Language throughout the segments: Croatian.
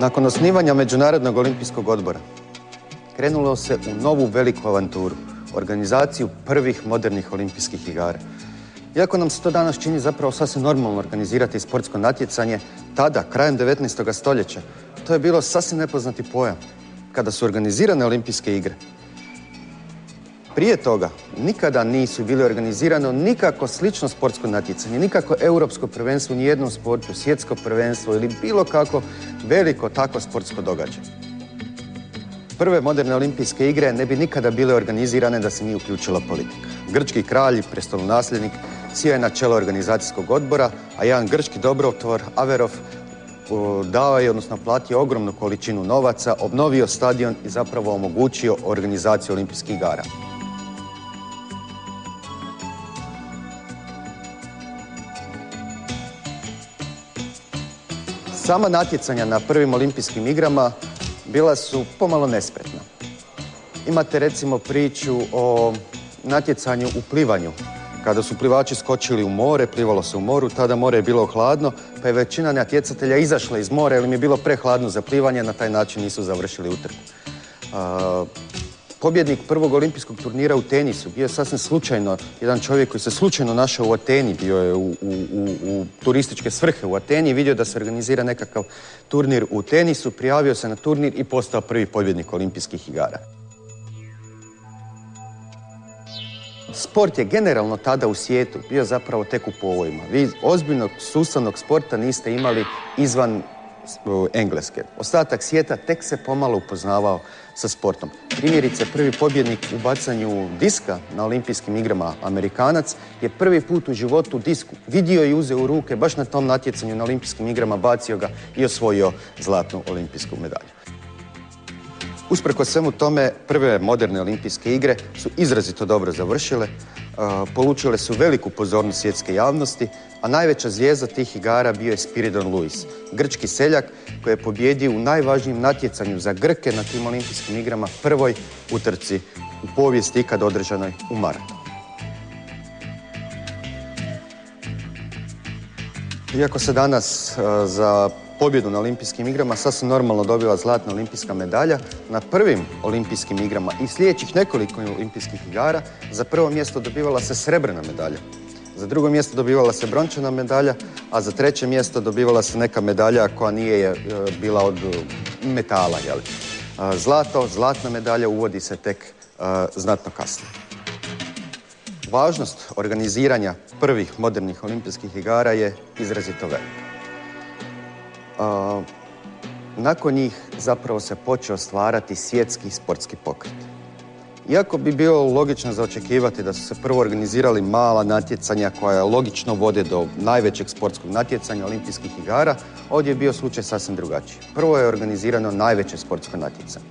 Nakon osnivanja Međunarodnog olimpijskog odbora krenulo se u novu veliku avanturu, organizaciju prvih modernih olimpijskih igara. Iako nam se to danas čini zapravo sasvim normalno organizirati sportsko natjecanje, tada, krajem 19. stoljeća, to je bilo sasvim nepoznati pojam. Kada su organizirane olimpijske igre, prije toga nikada nisu bile organizirano nikako slično sportsko natjecanje, nikako europsko prvenstvo u nijednom sportu, svjetsko prvenstvo ili bilo kako veliko takvo sportsko događaj. Prve moderne olimpijske igre ne bi nikada bile organizirane da se nije uključila politika. Grčki kralj i prestolonasljednik sjeo je na čelo organizacijskog odbora, a jedan grčki dobrotvor, Averov, dao je, odnosno platio ogromnu količinu novaca, obnovio stadion i zapravo omogućio organizaciju olimpijskih igara. Sama natjecanja na prvim olimpijskim igrama bila su pomalo nespretna. Imate recimo priču o natjecanju u plivanju. Kada su plivači skočili u more, plivalo se u moru, tada more je bilo hladno, pa je većina natjecatelja izašla iz mora jer im je bilo prehladno za plivanje, na taj način nisu završili utrku. Pobjednik prvog olimpijskog turnira u tenisu bio je sasvim slučajno jedan čovjek koji se slučajno našao u Ateni, bio je u turističke svrhe u Ateni i vidio da se organizira nekakav turnir u tenisu, prijavio se na turnir i postao prvi pobjednik olimpijskih igara. Sport je generalno tada u svijetu bio zapravo tek u povojima. Vi ozbiljnog sustavnog sporta niste imali izvan Engleske. Ostatak svijeta tek se pomalo upoznavao sa sportom. Primjerice, prvi pobjednik u bacanju diska na olimpijskim igrama, Amerikanac, je prvi put u životu disku vidio i uzeo u ruke, baš na tom natjecanju na olimpijskim igrama, bacio ga i osvojio zlatnu olimpijsku medalju. Usprkos svemu tome, prve moderne olimpijske igre su izrazito dobro završile, polučile su veliku pozornost svjetske javnosti, a najveća zvijezda tih igara bio je Spiridon Lewis, grčki seljak koji je pobjedio u najvažnijem natjecanju za Grke na tim olimpijskim igrama, prvoj utrci u povijesti ikad održanoj u maratonu. Iako se danas za pobjedu na olimpijskim igrama sasvim normalno dobiva zlatna olimpijska medalja, na prvim olimpijskim igrama i sljedećih nekoliko olimpijskih igara za prvo mjesto dobivala se srebrna medalja. Za drugo mjesto dobivala se brončana medalja, a za treće mjesto dobivala se neka medalja koja nije bila od metala. Zlatna medalja uvodi se tek znatno kasnije. Važnost organiziranja prvih modernih olimpijskih igara je izrazito velika. Nakon njih zapravo se počeo stvarati svjetski sportski pokret. Iako bi bilo logično za očekivati da su se prvo organizirali mala natjecanja koja logično vode do najvećeg sportskog natjecanja olimpijskih igara, ovdje je bio slučaj sasvim drugačiji. Prvo je organizirano najveće sportsko natjecanje.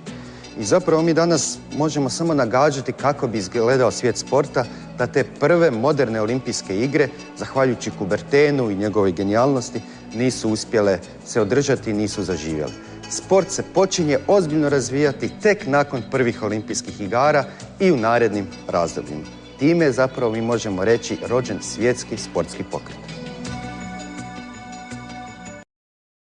I zapravo mi danas možemo samo nagađati kako bi izgledao svijet sporta da te prve moderne olimpijske igre, zahvaljujući Coubertinu i njegovoj genijalnosti, nisu uspjele se održati i nisu zaživjeli. Sport se počinje ozbiljno razvijati tek nakon prvih olimpijskih igara i u narednim razdobljima. Time je zapravo, mi možemo reći, rođen svjetski sportski pokret.